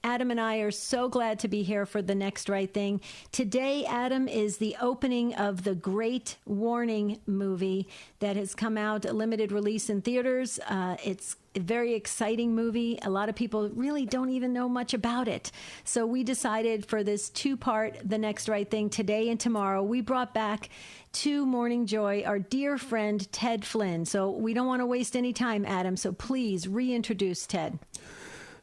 Adam and I are so glad to be here for The Next Right Thing. Today, Adam, is the opening of the Great Warning movie that has come out, a limited release in theaters. It's a very exciting movie. A lot of people really don't even know much about it. So we decided for this two-part The Next Right Thing, today and tomorrow, we brought back to Morning Joy our dear friend Ted Flynn. So we don't want to waste any time, Adam, so please reintroduce Ted.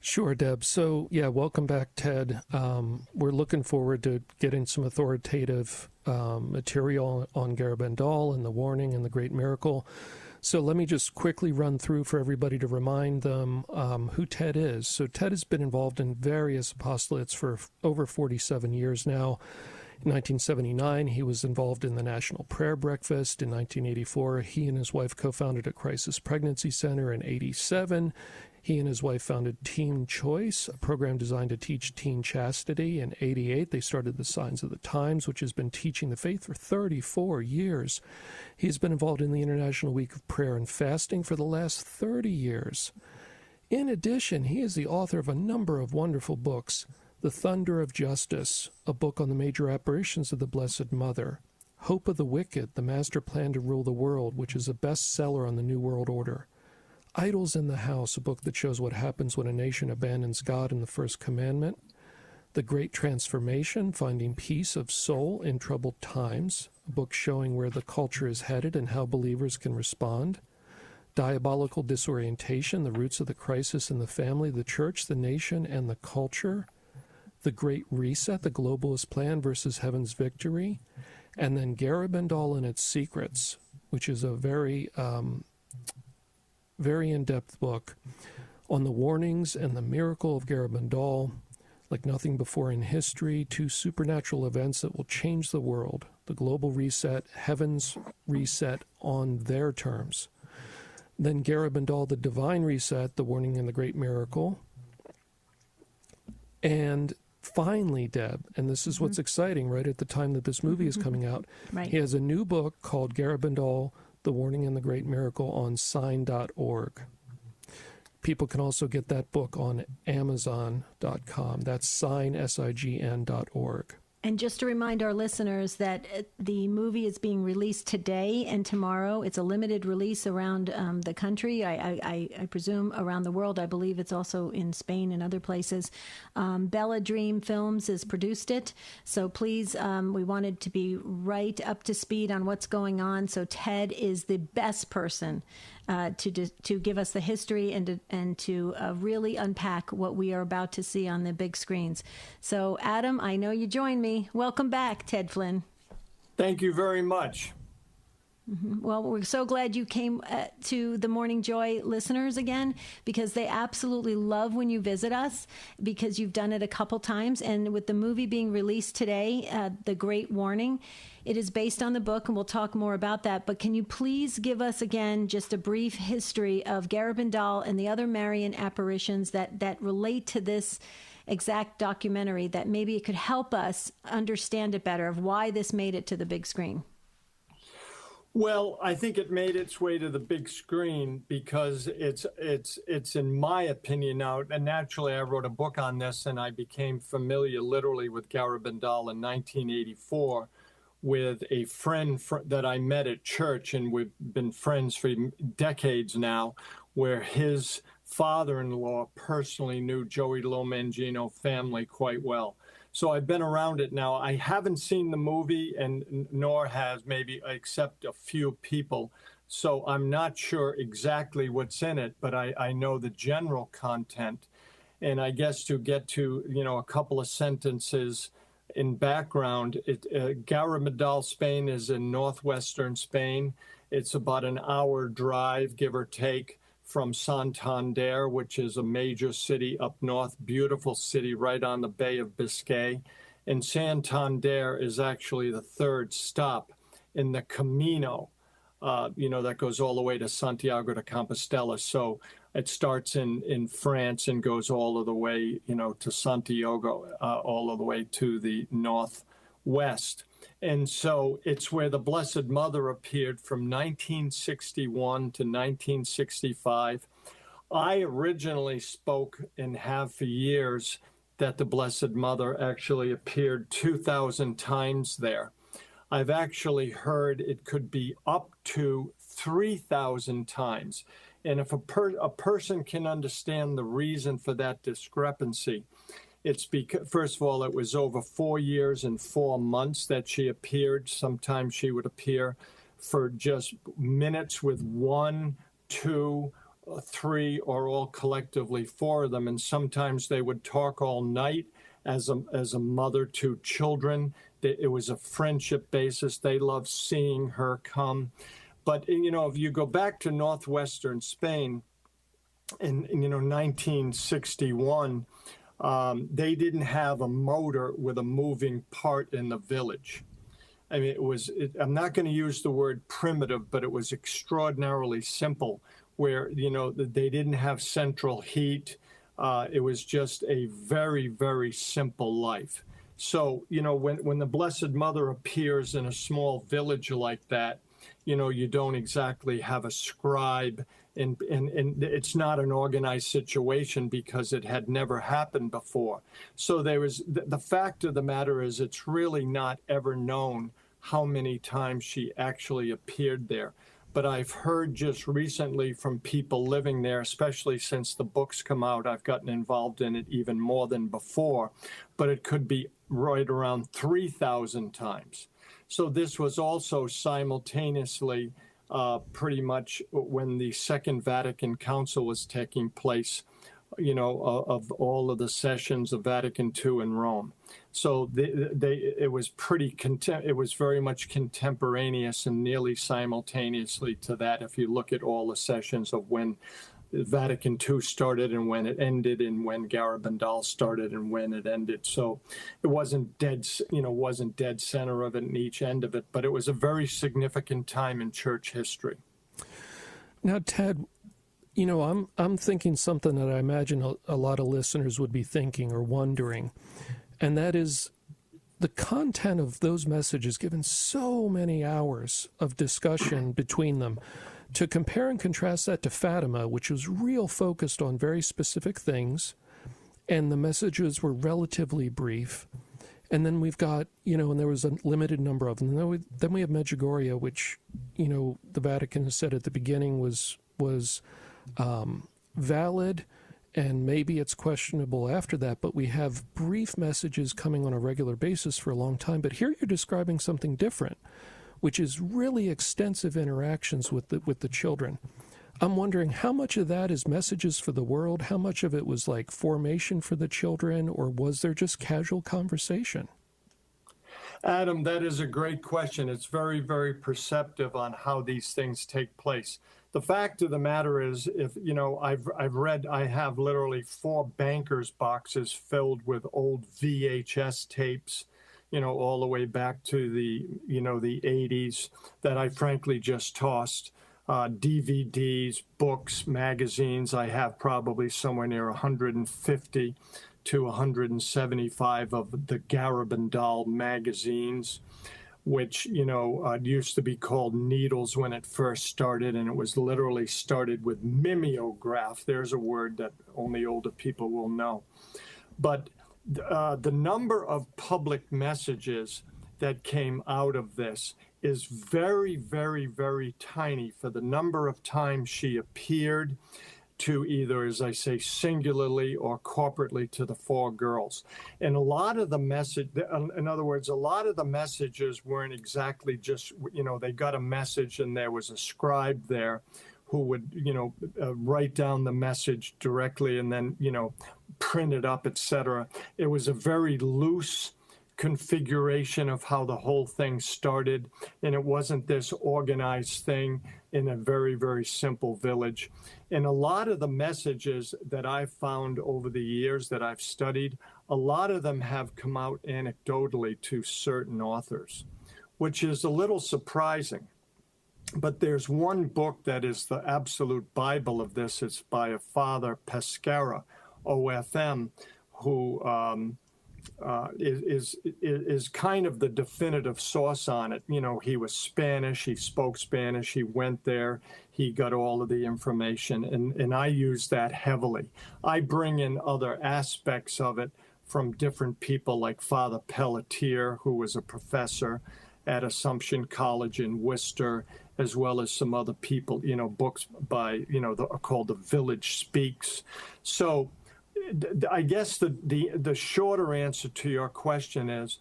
Sure, Deb. So, welcome back, Ted. We're looking forward to getting some authoritative material on Garabandal and the warning and the great miracle. So let me just quickly run through for everybody to remind them who Ted is. So Ted has been involved in various apostolates for over 47 years now. In 1979, he was involved in the National Prayer Breakfast. In 1984, he and his wife co-founded a crisis pregnancy center. In 87, he and his wife founded Teen Choice, a program designed to teach teen chastity. In 88, they started the Signs of the Times, which has been teaching the faith for 34 years. He's been involved in the International Week of Prayer and Fasting for the last 30 years. In addition, he is the author of a number of wonderful books. The Thunder of Justice, a book on the major apparitions of the Blessed Mother. Hope of the Wicked, the Master Plan to Rule the World, which is a bestseller on the New World Order. Idols in the House, a book that shows what happens when a nation abandons God and the First Commandment. The Great Transformation, Finding Peace of Soul in Troubled Times, a book showing where the culture is headed and how believers can respond. Diabolical Disorientation, the Roots of the Crisis in the Family, the Church, the Nation, and the Culture. The Great Reset, the Globalist Plan versus Heaven's Victory, and then Garabandal and Its Secrets, which is a very in-depth book on the warnings and the miracle of Garabandal, like nothing before in history, two supernatural events that will change the world, the global reset, heaven's reset on their terms. Then Garabandal, the divine reset, the warning and the great miracle. And finally, Deb, and this is what's exciting right at the time that this movie is coming out, Right. He has a new book called Garabandal, The Warning and the Great Miracle on sign.org. People can also get that book on Amazon.com. That's sign, sign.org. And just to remind our listeners that the movie is being released today and tomorrow. It's a limited release around the country. I presume around the world. I believe it's also in Spain and other places. Bella Dream Films has produced it. So please, we wanted to be right up to speed on what's going on. So Ted is the best person to give us the history and to really unpack what we are about to see on the big screens. So, Adam, I know you join me. Welcome back, Ted Flynn. Thank you very much. Well, we're so glad you came to the Morning Joy listeners again, because they absolutely love when you visit us, because you've done it a couple times. And with the movie being released today, The Great Warning, it is based on the book, and we'll talk more about that. But can you please give us again just a brief history of Garabandal and the other Marian apparitions that relate to this exact documentary, that maybe it could help us understand it better, of why this made it to the big screen? Well, I think it made its way to the big screen because it's in my opinion now, and naturally I wrote a book on this, and I became familiar literally with Garabandal in 1984 with a friend that I met at church, and we've been friends for decades now, where his father-in-law personally knew Joey Lomangino family quite well. So I've been around it now. I haven't seen the movie, and nor has maybe except a few people. So I'm not sure exactly what's in it, but I know the general content. And I guess to get to, a couple of sentences in background, Garabandal, Spain is in northwestern Spain. It's about an hour drive, give or take, from Santander, which is a major city up north, beautiful city right on the Bay of Biscay. And Santander is actually the third stop in the Camino, that goes all the way to Santiago de Compostela. So it starts in France and goes all of the way, to Santiago, all of the way to the northwest. And so it's where the Blessed Mother appeared from 1961 to 1965. I originally spoke, and have for years, that the Blessed Mother actually appeared 2,000 times there. I've actually heard it could be up to 3,000 times. And if a person can understand the reason for that discrepancy, it's because, first of all, it was over 4 years and 4 months that she appeared. Sometimes she would appear for just minutes with 1, 2, 3, or all collectively 4 of them. And sometimes they would talk all night as a mother to children. It was a friendship basis. They loved seeing her come. But, if you go back to northwestern Spain in 1961, they didn't have a motor with a moving part in the village. I mean, I'm not going to use the word primitive, but it was extraordinarily simple, where, they didn't have central heat. It was just a very, very simple life. So, when the Blessed Mother appears in a small village like that, you don't exactly have a scribe, and it's not an organized situation because it had never happened before. So the fact of the matter is, it's really not ever known how many times she actually appeared there. But I've heard just recently from people living there, especially since the books come out, I've gotten involved in it even more than before, but it could be right around 3,000 times. So this was also simultaneously pretty much when the Second Vatican Council was taking place, of all of the sessions of Vatican II in Rome. So it was very much contemporaneous and nearly simultaneously to that, if you look at all the sessions of when Vatican II started and when it ended, and when Garabandal started and when it ended. So it wasn't dead center of it in each end of it, but it was a very significant time in church history. Now, Ted, I'm thinking something that I imagine a lot of listeners would be thinking or wondering, and that is the content of those messages, given so many hours of discussion between them. To compare and contrast that to Fatima, which was real focused on very specific things, and the messages were relatively brief. And then we've got, and there was a limited number of them. Then we have Medjugorje, which, the Vatican has said at the beginning was valid, and maybe it's questionable after that. But we have brief messages coming on a regular basis for a long time. But here you're describing something different, which is really extensive interactions with the children. I'm wondering how much of that is messages for the world, how much of it was like formation for the children, or was there just casual conversation? Adam, that is a great question. It's very, very perceptive on how these things take place. The fact of the matter is, I have literally 4 bankers boxes filled with old VHS tapes, all the way back to the 80s that I frankly just tossed. DVDs, books, magazines. I have probably somewhere near 150 to 175 of the Garabandal magazines, which, used to be called Needles when it first started, and it was literally started with mimeograph. There's a word that only older people will know. But the number of public messages that came out of this is very, very, very tiny for the number of times she appeared to either, as I say, singularly or corporately to the 4 girls. And a lot of the in other words, a lot of the messages weren't exactly just, they got a message and there was a scribe there who would, write down the message directly and then, print it up, etc. It was a very loose configuration of how the whole thing started, and it wasn't this organized thing in a very, very simple village. And a lot of the messages that I've found over the years that I've studied, a lot of them have come out anecdotally to certain authors, which is a little surprising. But there's one book that is the absolute Bible of this. It's by a Father Pescara, OFM, who is kind of the definitive source on it. He was Spanish, he spoke Spanish, he went there, he got all of the information, and I use that heavily. I bring in other aspects of it from different people like Father Pelletier, who was a professor at Assumption College in Worcester, as well as some other people, books by, called The Village Speaks. So I guess the shorter answer to your question is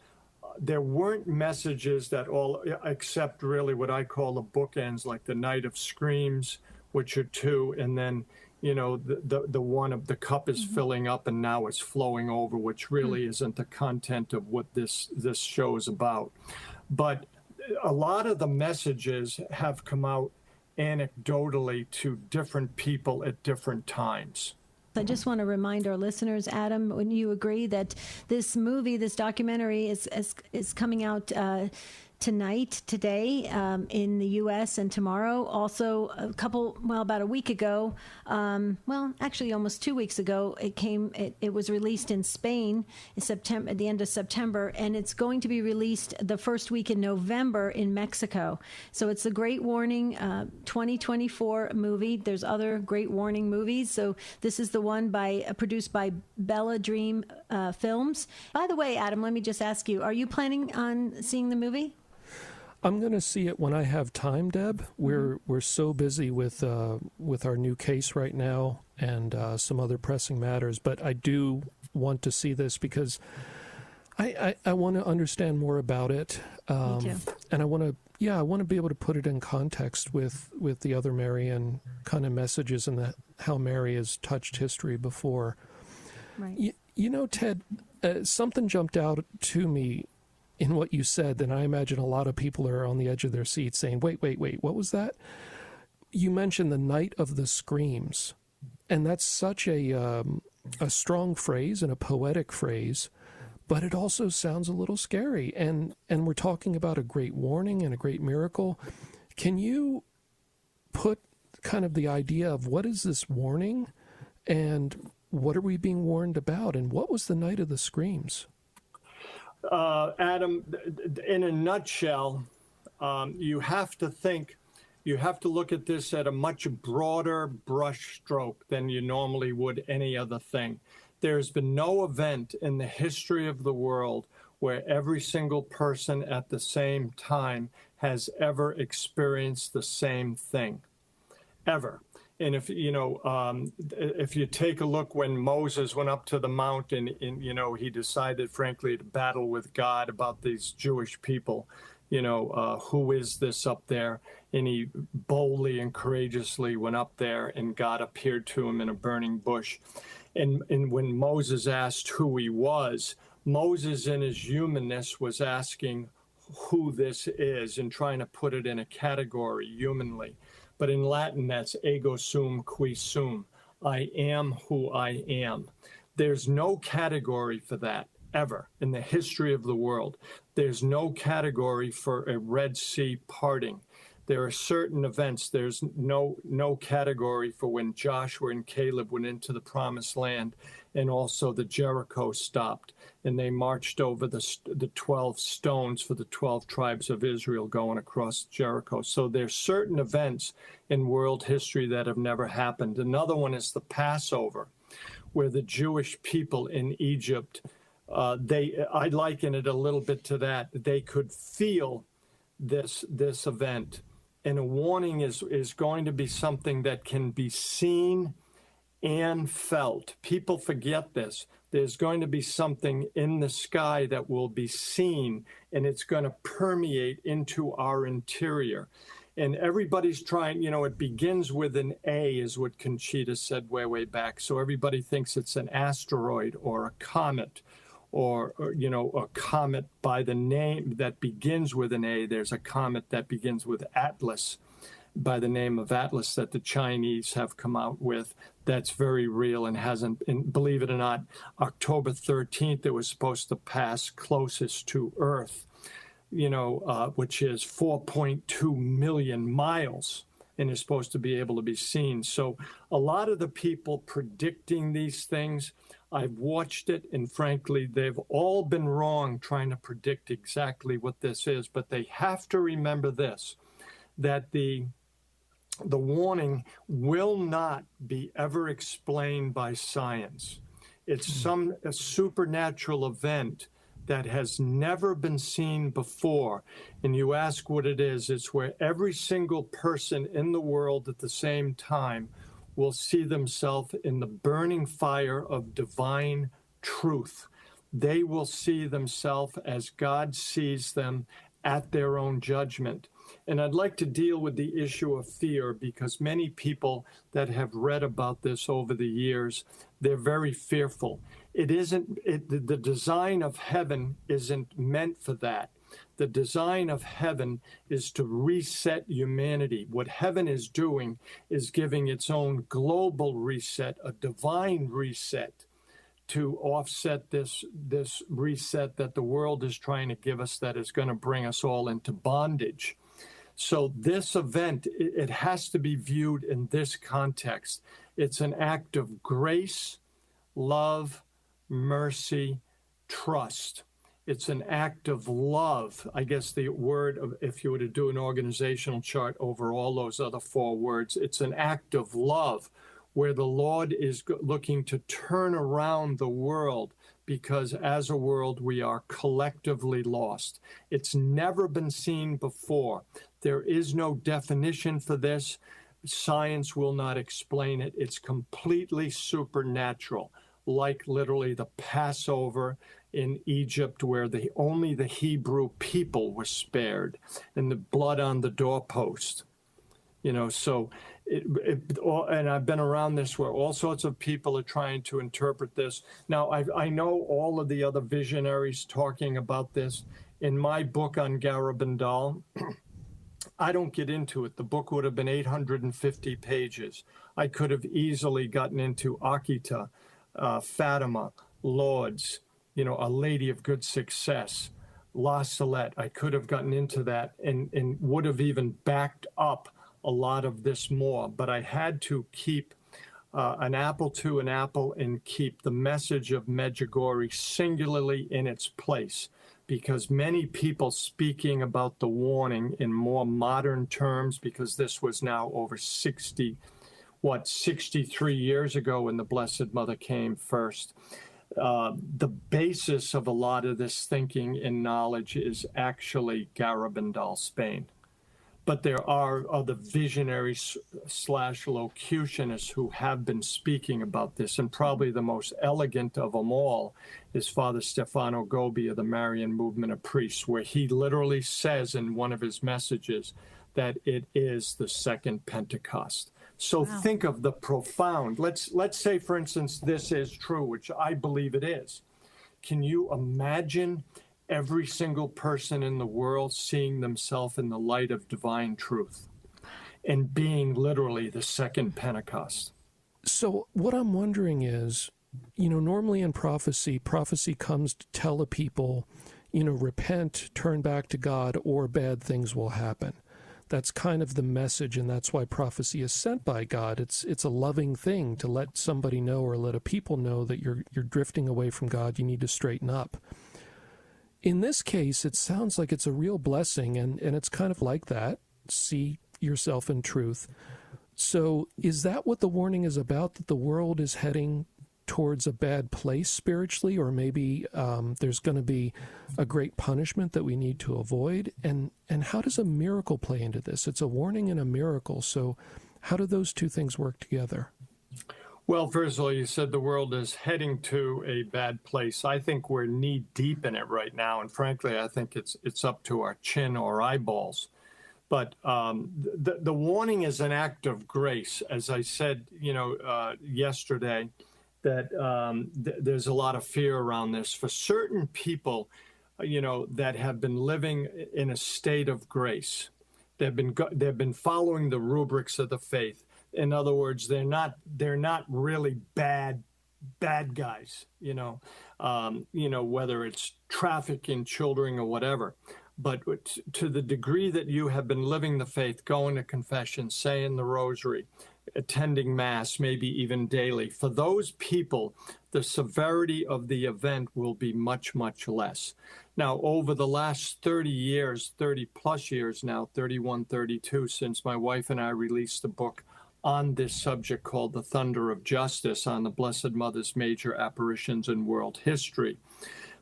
there weren't messages that all, except really what I call the bookends, like the Night of Screams, which are two, and then, the one of the cup is filling up and now it's flowing over, which really isn't the content of what this show is about. But a lot of the messages have come out anecdotally to different people at different times. I just want to remind our listeners, Adam, when you agree that this movie, this documentary is coming out today in the U.S. and tomorrow. Also, about a week ago, actually almost 2 weeks ago, it was released in Spain in September, at the end of September, and it's going to be released the first week in November in Mexico. So it's the Great Warning 2024 movie. There's other Great Warning movies. So this is the one produced by Bella Dream Films. By the way, Adam, let me just ask you, are you planning on seeing the movie? I'm going to see it when I have time, Deb. We're so busy with our new case right now and some other pressing matters, but I do want to see this because I want to understand more about it. Me too. And I want to be able to put it in context with the other Marian kind of messages and how Mary has touched history before. Right. Ted, something jumped out to me in what you said, and I imagine a lot of people are on the edge of their seats saying, wait, what was that? You mentioned the Night of the Screams, and that's such a strong phrase and a poetic phrase, but it also sounds a little scary, and we're talking about a great warning and a great miracle. Can you put kind of the idea of what is this warning, and what are we being warned about, and what was the Night of the Screams? Adam, in a nutshell, you have to look at this at a much broader brush stroke than you normally would any other thing. There's been no event in the history of the world where every single person at the same time has ever experienced the same thing, ever. And if you take a look when Moses went up to the mountain and he decided, frankly, to battle with God about these Jewish people, who is this up there? And he boldly and courageously went up there, and God appeared to him in a burning bush. And when Moses asked who he was, Moses in his humanness was asking who this is and trying to put it in a category humanly. But in Latin, that's ego sum qui sum. I am who I am. There's no category for that ever in the history of the world. There's no category for a Red Sea parting. There are certain events. There's no category for when Joshua and Caleb went into the promised land, and also the Jericho stopped, and they marched over the 12 stones for the 12 tribes of Israel going across Jericho. So there's certain events in world history that have never happened. Another one is the Passover, where the Jewish people in Egypt, I liken it a little bit to that. They could feel this event. And a warning is going to be something that can be seen and felt. People forget this. There's going to be something in the sky that will be seen, and it's going to permeate into our interior. And everybody's trying, it begins with an A, is what Conchita said way back. So everybody thinks it's an asteroid or a comet, or a comet by the name that begins with an A. There's a comet that begins with Atlas, by the name of Atlas, that the Chinese have come out with. That's very real and hasn't, and believe it or not, October 13th, it was supposed to pass closest to Earth, which is 4.2 million miles, and is supposed to be able to be seen. So a lot of the people predicting these things, I've watched it, and frankly, they've all been wrong trying to predict exactly what this is. But they have to remember this, that the warning will not be ever explained by science. It's a supernatural event that has never been seen before. And you ask what it is, it's where every single person in the world at the same time will see themselves in the burning fire of divine truth. They will see themselves as God sees them at their own judgment. And I'd like to deal with the issue of fear, because many people that have read about this over the years, they're very fearful. The design of heaven isn't meant for that. The design of heaven is to reset humanity. What heaven is doing is giving its own global reset, a divine reset, to offset this reset that the world is trying to give us, that is going to bring us all into bondage. So this event, it has to be viewed in this context. It's an act of grace, love, mercy, trust. It's an act of love. I guess the word of, if you were to do an organizational chart over all those other four words, it's an act of love where the Lord is looking to turn around the world, because as a world, we are collectively lost. It's never been seen before. There is no definition for this. Science will not explain it. It's completely supernatural, like literally the Passover in Egypt, where only the Hebrew people were spared, and the blood on the doorpost. So and I've been around this where all sorts of people are trying to interpret this. Now, I know all of the other visionaries talking about this. In my book on Garabandal, I don't get into it. The book would have been 850 pages. I could have easily gotten into Akita, Fatima, Lourdes, A Lady of Good Success, La Salette. I could have gotten into that and would have even backed up a lot of this more, but I had to keep an apple to an apple and keep the message of Medjugorje singularly in its place, because many people speaking about the warning in more modern terms, because this was now over 63 years ago when the Blessed Mother came first. The basis of a lot of this thinking and knowledge is actually Garabandal, Spain. But there are other visionaries / locutionists who have been speaking about this, and probably the most elegant of them all is Father Stefano Gobi of the Marian movement of priests, where he literally says in one of his messages that it is the second Pentecost. So wow. Think of the profound. Let's say, for instance, this is true, which I believe it is. Can you imagine every single person in the world seeing themselves in the light of divine truth and being literally the second Pentecost? So what I'm wondering is, normally in prophecy comes to tell a people, repent, turn back to God, or bad things will happen. That's kind of the message, and that's why prophecy is sent by God. It's a loving thing to let somebody know, or let a people know, that you're drifting away from God. You need to straighten up. In this case, it sounds like it's a real blessing, and it's kind of like that. See yourself in truth. So is that what the warning is about, that the world is heading towards a bad place spiritually, or maybe there's going to be a great punishment that we need to avoid? And how does a miracle play into this? It's a warning and a miracle. So how do those two things work together? Well, first of all, you said the world is heading to a bad place. I think we're knee deep in it right now. And frankly, I think it's up to our chin or eyeballs. But the warning is an act of grace. As I said, yesterday, that there's a lot of fear around this. For certain people, that have been living in a state of grace, they've been following the rubrics of the faith. In other words, they're not really bad guys, whether it's trafficking children or whatever. But to the degree that you have been living the faith, going to confession, saying the rosary, attending Mass, maybe even daily, for those people, the severity of the event will be much, much less. Now, over the last 30 plus years now, 31, 32, since my wife and I released the book, on this subject called The Thunder of Justice on the Blessed Mother's Major Apparitions in World History.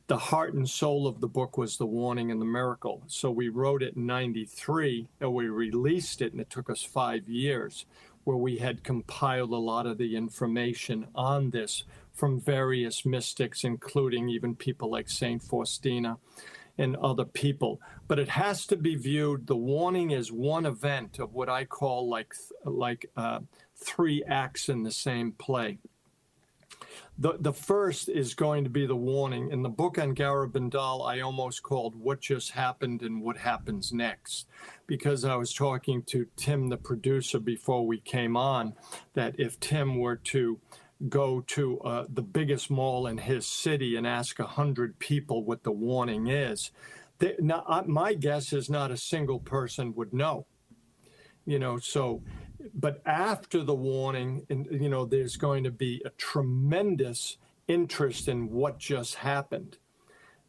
The heart and soul of the book was the warning and the miracle. So we wrote it in 93, and we released it, and it took us 5 years, where we had compiled a lot of the information on this from various mystics, including even people like Saint Faustina and other people. But it has to be viewed, the warning is one event of what I call like 3 acts in the same play. The first is going to be the warning. In the book on Garabandal, I almost called What Just Happened and What Happens Next, because I was talking to Tim, the producer, before we came on, that if Tim were to go to the biggest mall in his city and ask 100 people what the warning is, my guess is not a single person would know. But after the warning, there's going to be a tremendous interest in what just happened.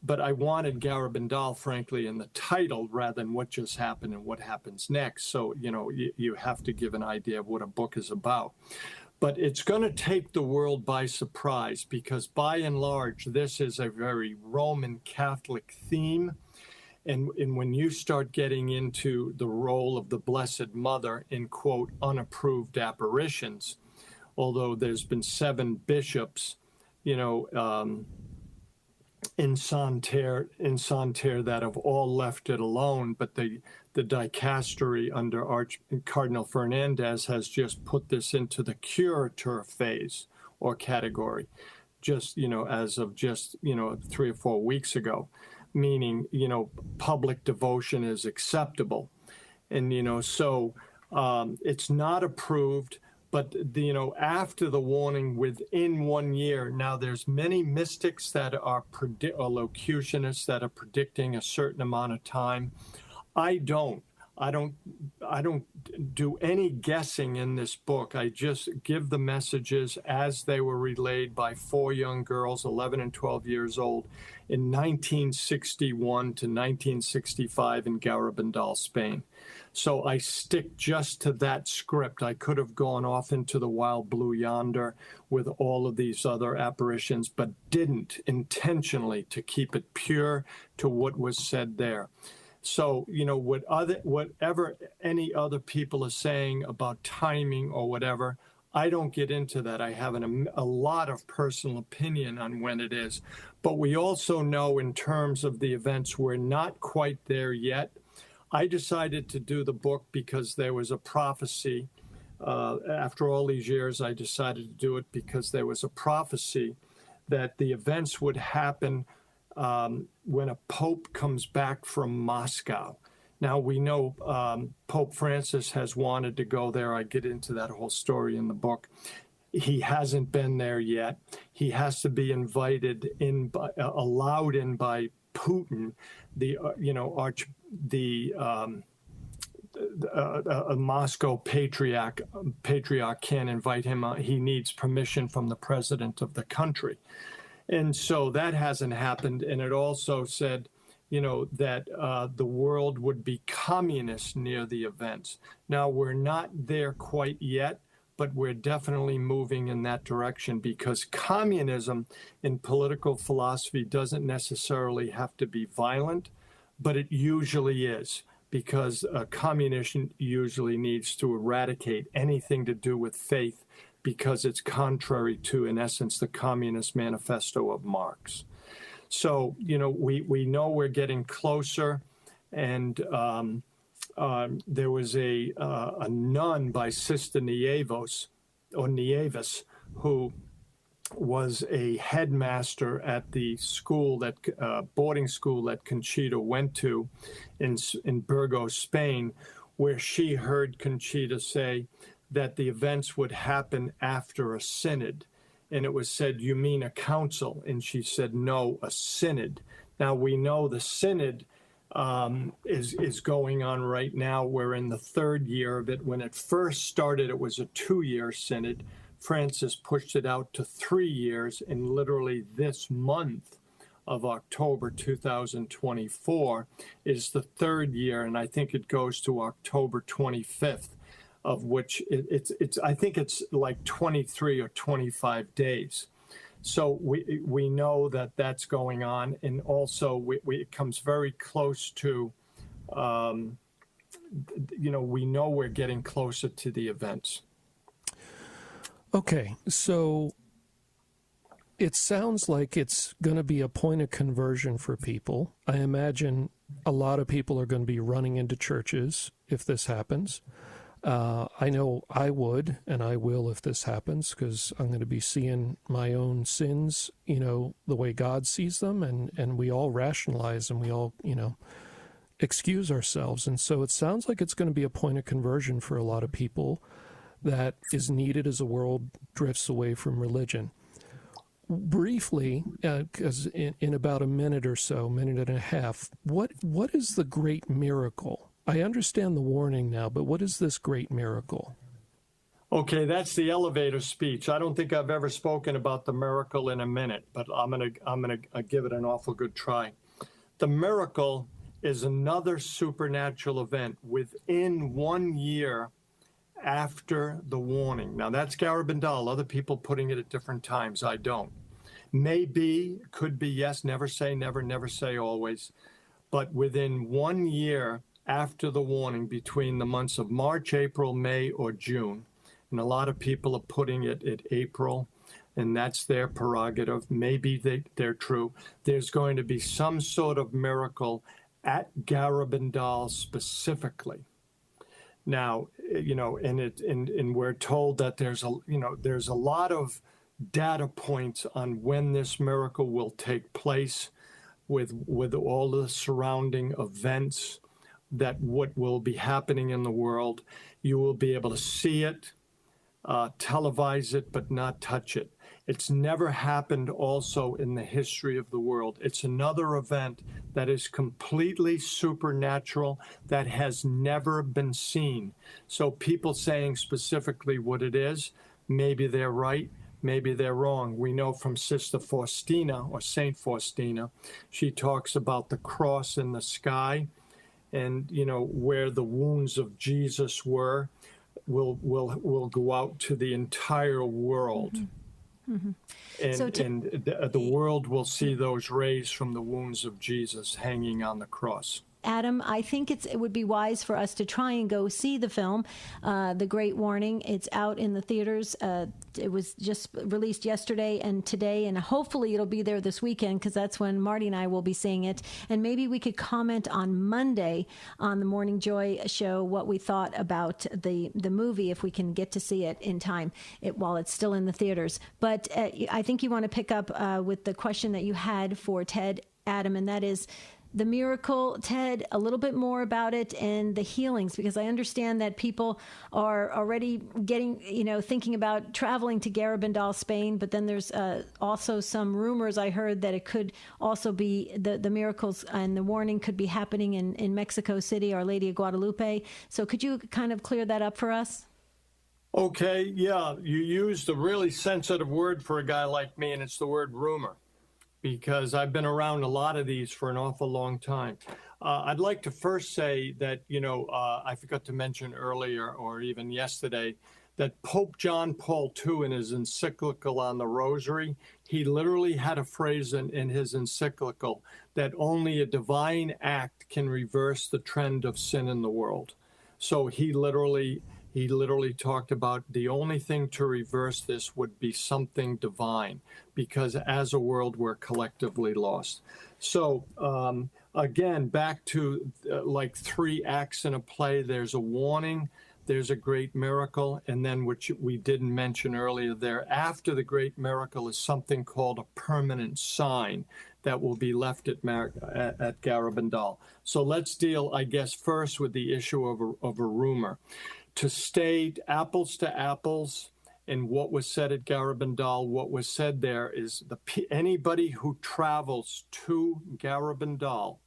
But I wanted Garabandal, frankly, in the title rather than what just happened and what happens next. So, you have to give an idea of what a book is about. But it's going to take the world by surprise because, by and large, this is a very Roman Catholic theme. And when you start getting into the role of the Blessed Mother in, quote, unapproved apparitions, although there's been 7 bishops, in Santerre that have all left it alone, but the dicastery under Cardinal Fernandez has just put this into the curator phase or category, just, as of just, 3 or 4 weeks ago. Meaning, public devotion is acceptable. And, so it's not approved, but, after the warning within 1 year, now there's many mystics that are or locutionists that are predicting a certain amount of time. I don't do any guessing in this book. I just give the messages as they were relayed by 4 young girls, 11 and 12 years old, in 1961 to 1965 in Garabandal, Spain. So I stick just to that script. I could have gone off into the wild blue yonder with all of these other apparitions, but didn't intentionally, to keep it pure to what was said there. So, whatever any other people are saying about timing or whatever, I don't get into that. I have a lot of personal opinion on when it is. But we also know in terms of the events, we're not quite there yet. I decided to do the book because there was a prophecy. After all these years, I decided to do it because there was a prophecy that the events would happen when a pope comes back from Moscow. Now, we know Pope Francis has wanted to go there. I get into that whole story in the book. He hasn't been there yet. He has to be invited in, allowed in by Putin, a Moscow patriarch can't invite him. He needs permission from the president of the country. And so that hasn't happened. And it also said, that the world would be communist near the events. Now, we're not there quite yet, but we're definitely moving in that direction because communism in political philosophy doesn't necessarily have to be violent, but it usually is because communism usually needs to eradicate anything to do with faith because it's contrary to, in essence, the Communist Manifesto of Marx. So, we know we're getting closer, and there was a nun by Sister Nieves, who was a headmaster at the school, boarding school that Conchita went to in Burgos, Spain, where she heard Conchita say that the events would happen after a synod. And it was said, "You mean a council?" And she said, "No, a synod." Now, we know the synod is going on right now. We're in the 3rd year of it. When it first started, it was a 2-year synod. Francis pushed it out to 3 years, and literally this month of October 2024 is the 3rd year, and I think it goes to October 25th. of which it's I think it's like 23 or 25 days. So we know that that's going on, and also it comes very close to, we know we're getting closer to the events. Okay, so it sounds like it's going to be a point of conversion for people. I imagine a lot of people are going to be running into churches if this happens. I know I would, and I will if this happens, because I'm going to be seeing my own sins, the way God sees them, and we all rationalize and we all, excuse ourselves. And so it sounds like it's going to be a point of conversion for a lot of people that is needed as the world drifts away from religion. Briefly, because in about a minute or so, minute and a half, what is the great miracle? I understand the warning now, but what is this great miracle? Okay, that's the elevator speech. I don't think I've ever spoken about the miracle in a minute, but I'm gonna give it an awful good try. The miracle is another supernatural event within 1 year after the warning. Now that's Garabandal. Other people putting it at different times. I don't. Maybe, could be, yes, never say never, never say always. But within 1 year after the warning, between the months of March, April, May, or June, and a lot of people are putting it at April, and that's their prerogative. Maybe they're true. There's going to be some sort of miracle at Garabandal specifically. Now, and we're told that there's a lot of data points on when this miracle will take place, with all the surrounding events that what will be happening in the world. You will be able to see it, televise it, but not touch it. It's never happened also in the history of the world. It's another event that is completely supernatural, that has never been seen. So people saying specifically what it is, maybe they're right, maybe they're wrong. We know from Sister Faustina, or Saint Faustina, she talks about the cross in the sky, and where the wounds of Jesus were will go out to the entire world. Mm-hmm. And the world will see those rays from the wounds of Jesus hanging on the cross. Adam, I think it would be wise for us to try and go see the film, The Great Warning. It's out in the theaters. It was just released yesterday and today, and hopefully it'll be there this weekend, because that's when Marty and I will be seeing it. And maybe we could comment on Monday on the Morning Joy show what we thought about the movie, if we can get to see it in time while it's still in the theaters. But I think you want to pick up with the question that you had for Ted, Adam, and that is the miracle. Ted, a little bit more about it and the healings, because I understand that people are already getting, thinking about traveling to Garabandal, Spain, but then there's also some rumors I heard that it could also be the miracles and the warning could be happening in Mexico City, Our Lady of Guadalupe. So could you kind of clear that up for us? Okay, yeah, you used a really sensitive word for a guy like me, and it's the word rumor, because I've been around a lot of these for an awful long time. I'd like to first say that, I forgot to mention earlier, or even yesterday, that Pope John Paul II, in his encyclical on the Rosary, he literally had a phrase in his encyclical that only a divine act can reverse the trend of sin in the world. So he literally talked about the only thing to reverse this would be something divine, because as a world, we're collectively lost. So again, back to like 3 acts in a play. There's a warning, there's a great miracle, and then, which we didn't mention earlier there, after the great miracle is something called a permanent sign that will be left at Garabandal. So let's deal, I guess, first with the issue of a rumor. To state apples to apples in what was said at Garabandal, what was said there is anybody who travels to Garabandal,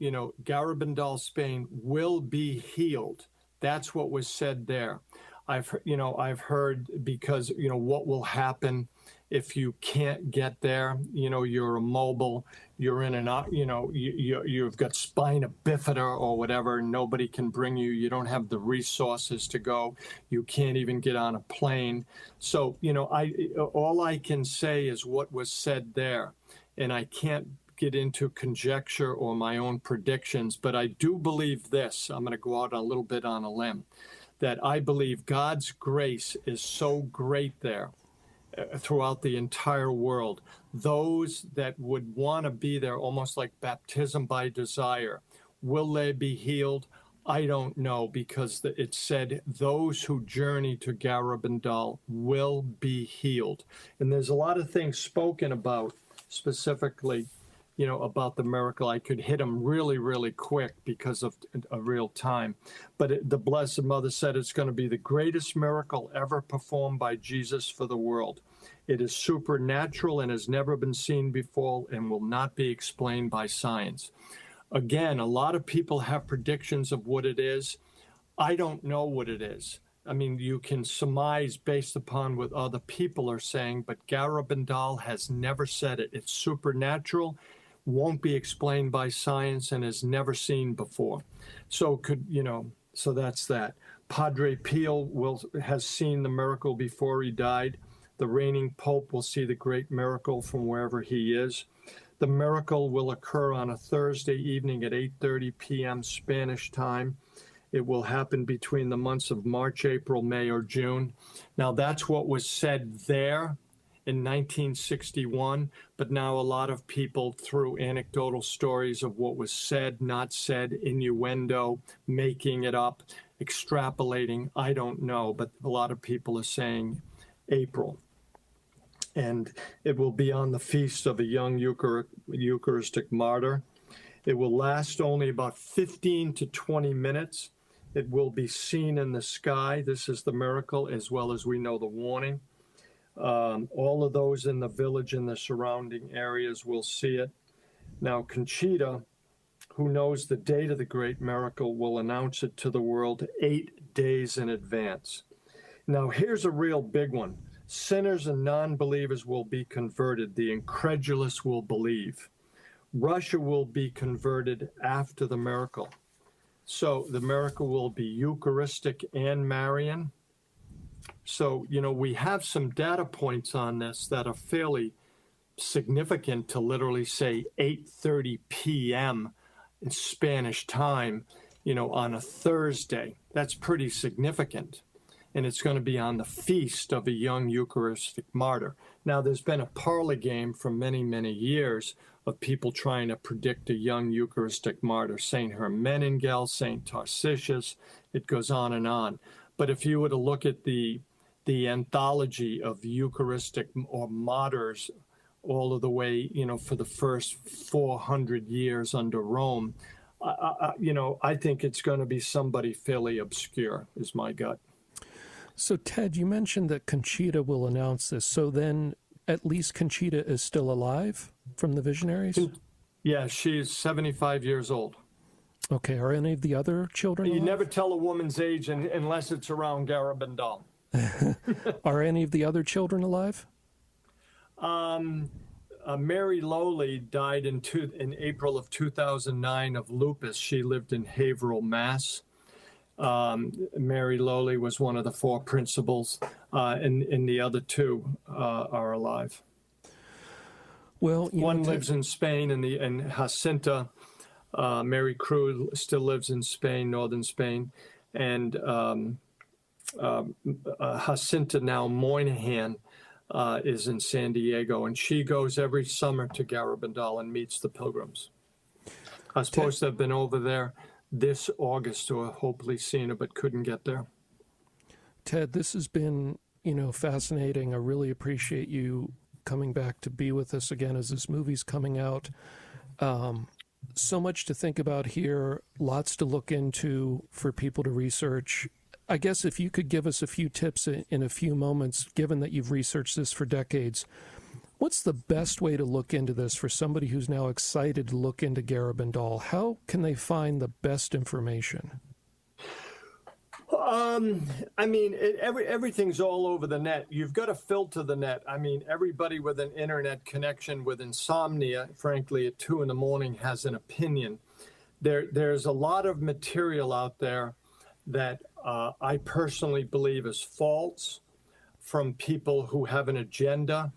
Garabandal, Spain, will be healed. That's what was said there. I've heard, because, what will happen if you can't get there. You're immobile, you're in you've got spina bifida or whatever, nobody can bring you, you don't have the resources to go, you can't even get on a plane. So, all I can say is what was said there, and I can't get into conjecture or my own predictions, but I do believe this. I'm going to go out a little bit on a limb, that I believe God's grace is so great there throughout the entire world. Those that would want to be there, almost like baptism by desire, will they be healed? I don't know, because it said those who journey to Garabandal will be healed. And there's a lot of things spoken about specifically, about the miracle. I could hit them really, really quick because of a real time. But the Blessed Mother said it's going to be the greatest miracle ever performed by Jesus for the world. It is supernatural and has never been seen before and will not be explained by science. Again, a lot of people have predictions of what it is. I don't know what it is. I mean, you can surmise based upon what other people are saying, but Garabandal has never said it. It's supernatural, won't be explained by science, and is never seen before. So so that's that. Padre Pio has seen the miracle before he died. The reigning Pope will see the great miracle from wherever he is. The miracle will occur on a Thursday evening at 8:30 p.m. Spanish time. It will happen between the months of March, April, May, or June. Now, that's what was said there in 1961, but now a lot of people, through anecdotal stories of what was said, not said, innuendo, making it up, extrapolating, I don't know, but a lot of people are saying April. And it will be on the feast of a young Eucharistic martyr. It will last only about 15 to 20 minutes. It will be seen in the sky. This is the miracle, as well as we know the warning. All of those in the village and the surrounding areas will see it. Now, Conchita, who knows the date of the great miracle, will announce it to the world 8 days in advance. Now, here's a real big one. Sinners and non-believers will be converted. The incredulous will believe. Russia will be converted after the miracle. So the miracle will be Eucharistic and Marian. So, we have some data points on this that are fairly significant to literally say 8:30 p.m. in Spanish time, on a Thursday. That's pretty significant. And it's going to be on the feast of a young Eucharistic martyr. Now, there's been a parlor game for many, many years of people trying to predict a young Eucharistic martyr, St. Hermenegilda, St. Tarcisius, it goes on and on. But if you were to look at the anthology of Eucharistic or martyrs all of the way, for the first 400 years under Rome, I think it's going to be somebody fairly obscure, is my gut. So, Ted, you mentioned that Conchita will announce this. So then at least Conchita is still alive from the visionaries? Yeah, she's 75 years old. Okay. Are any of the other children alive? You never tell a woman's age unless it's around Garabandal. Are any of the other children alive? Mary Lowley died in April of 2009 of lupus. She lived in Haverhill, Mass. Mary Lowley was one of the four principals, and the other two are alive. Well, one lives in Spain, and Jacinta, Mary Crew still lives in Spain, northern Spain, and Jacinta now Moynihan is in San Diego, and she goes every summer to Garabandal and meets the pilgrims. I was supposed to have been over there this August to have hopefully seen her, but couldn't get there. Ted, this has been, fascinating. I really appreciate you coming back to be with us again as this movie's coming out. So much to think about here, lots to look into for people to research. I guess if you could give us a few tips in a few moments, given that you've researched this for decades, what's the best way to look into this for somebody who's now excited to look into Garabandal? How can they find the best information? I mean, everything's all over the net. You've got to filter the net. I mean, everybody with an internet connection with insomnia, frankly, at 2 a.m. has an opinion. There's a lot of material out there that I personally believe is false from people who have an agenda.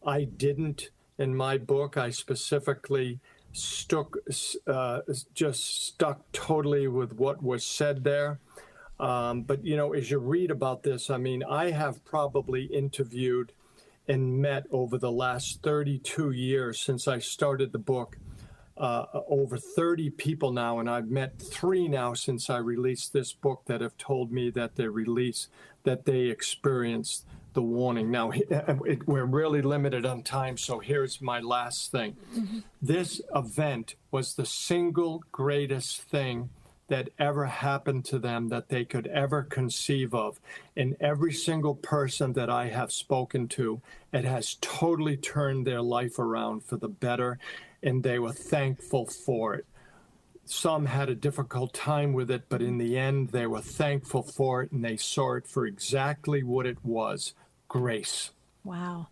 I didn't in my book. I specifically just stuck totally with what was said there. But, you know, as you read about this, I mean, I have probably interviewed and met over the last 32 years since I started the book, over 30 people now, and I've met 3 now since I released this book that have told me that they experienced the warning. Now, we're really limited on time, so here's my last thing. Mm-hmm. This event was the single greatest thing that ever happened to them that they could ever conceive of. And every single person that I have spoken to, it has totally turned their life around for the better, and they were thankful for it. Some had a difficult time with it, but in the end, they were thankful for it, and they saw it for exactly what it was, grace. Wow.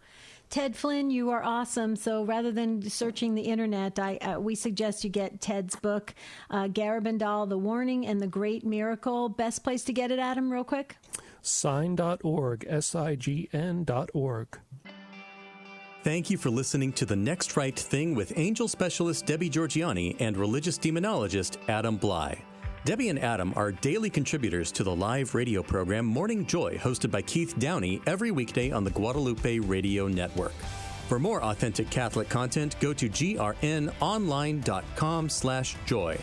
Ted Flynn, you are awesome. So rather than searching the internet, we suggest you get Ted's book, Garabandal, The Warning and the Great Miracle. Best place to get it, Adam, real quick? Sign.org, SIGN.org. Thank you for listening to The Next Right Thing with angel specialist Debbie Georgianni and religious demonologist Adam Bly. Debbie and Adam are daily contributors to the live radio program Morning Joy, hosted by Keith Downey every weekday on the Guadalupe Radio Network. For more authentic Catholic content, go to grnonline.com/joy.